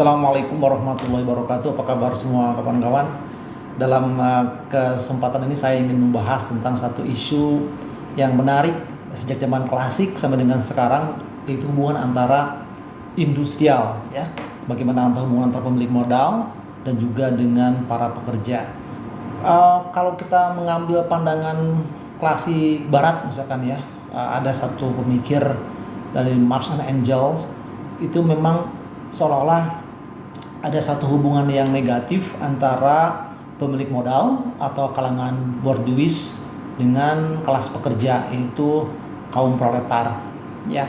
Assalamualaikum warahmatullahi wabarakatuh. Apa kabar semua kawan-kawan? Dalam kesempatan ini saya ingin membahas tentang satu isu yang menarik sejak zaman klasik sampai dengan sekarang, yaitu hubungan antara industrial, ya. Bagaimana hubungan antara pemilik modal dan juga dengan para pekerja. Kalau kita mengambil pandangan klasik Barat misalkan ya, ada satu pemikir dari Marx and Engels, itu memang seolah-olah ada satu hubungan yang negatif antara pemilik modal atau kalangan borjuis dengan kelas pekerja, yaitu kaum proletar. Ya,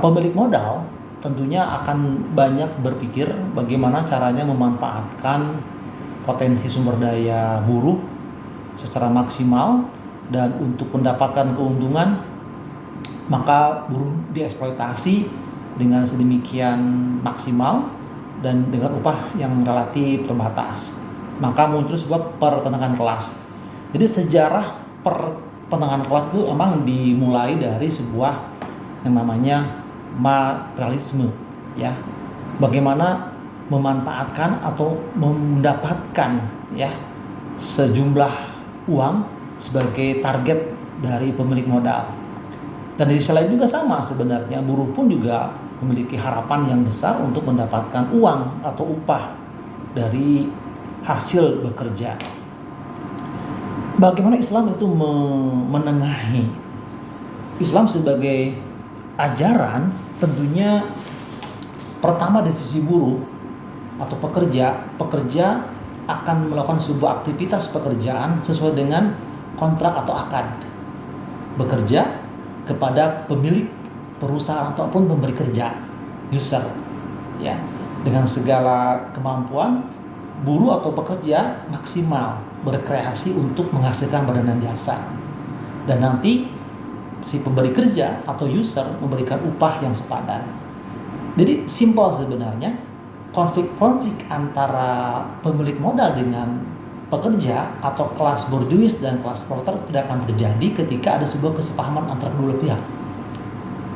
pemilik modal tentunya akan banyak berpikir bagaimana caranya memanfaatkan potensi sumber daya buruh secara maksimal, dan untuk mendapatkan keuntungan maka buruh dieksploitasi dengan sedemikian maksimal dan dengan upah yang relatif terbatas. Maka muncul sebuah pertentangan kelas. Jadi sejarah pertentangan kelas itu memang dimulai dari sebuah yang namanya materialisme, ya. Bagaimana memanfaatkan atau mendapatkan, ya, sejumlah uang sebagai target dari pemilik modal. Dan di sisi lain juga sama sebenarnya, buruh pun juga memiliki harapan yang besar untuk mendapatkan uang atau upah dari hasil bekerja. Bagaimana Islam itu menengahi? Islam sebagai ajaran tentunya pertama dari sisi buruh atau pekerja akan melakukan sebuah aktivitas pekerjaan sesuai dengan kontrak atau akad bekerja kepada pemilik perusahaan ataupun pemberi kerja, user, ya. Dengan segala kemampuan, buruh atau pekerja maksimal berkreasi untuk menghasilkan barang dan jasa, dan nanti si pemberi kerja atau user memberikan upah yang sepadan. Jadi simpel sebenarnya, konflik antara pemilik modal dengan pekerja atau kelas borjuis dan kelas proletar tidak akan terjadi ketika ada sebuah kesepahaman antara kedua pihak.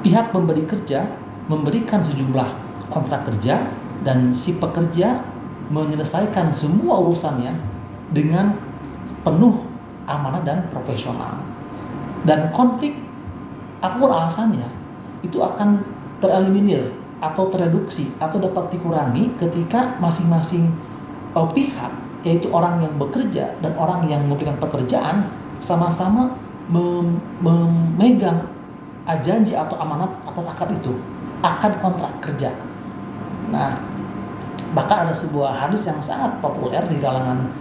Pihak pemberi kerja memberikan sejumlah kontrak kerja dan si pekerja menyelesaikan semua urusannya dengan penuh amanah dan profesional. Dan konflik, apapun alasannya, itu akan tereliminir atau tereduksi atau dapat dikurangi ketika masing-masing pihak, yaitu orang yang bekerja dan orang yang memberikan pekerjaan, sama-sama memegang janji atau amanat atas akad itu, akad kontrak kerja. Nah, bahkan ada sebuah hadis yang sangat populer di kalangan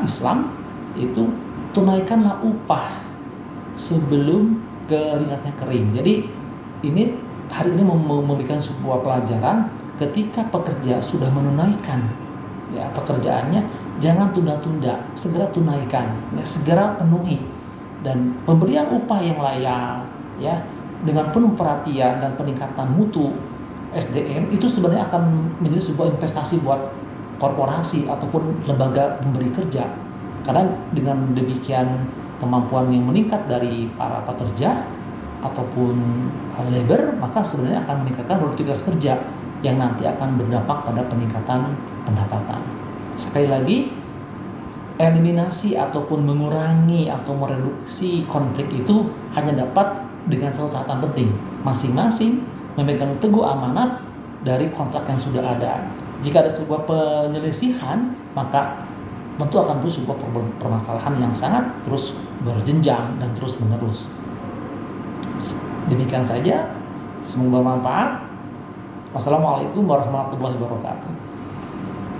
Islam, itu tunaikanlah upah sebelum keringatnya kering. Jadi ini hari ini memberikan sebuah pelajaran, ketika pekerja sudah menunaikan, ya, pekerjaannya, jangan tunda-tunda, segera tunaikan, ya, segera penuhi. Dan pemberian upah yang layak, ya, dengan penuh perhatian dan peningkatan mutu SDM itu sebenarnya akan menjadi sebuah investasi buat korporasi ataupun lembaga pemberi kerja. Karena dengan demikian kemampuan yang meningkat dari para pekerja ataupun labor, maka sebenarnya akan meningkatkan produktivitas kerja yang nanti akan berdampak pada peningkatan pendapatan. Sekali lagi, eliminasi ataupun mengurangi atau mereduksi konflik itu hanya dapat dengan satu catatan penting: masing-masing memegang teguh amanat dari kontrak yang sudah ada. Jika ada sebuah penyelisihan, maka tentu akan terus sebuah permasalahan yang sangat terus berjenjang dan terus menerus. Demikian saja, semoga bermanfaat. Wassalamualaikum warahmatullahi wabarakatuh.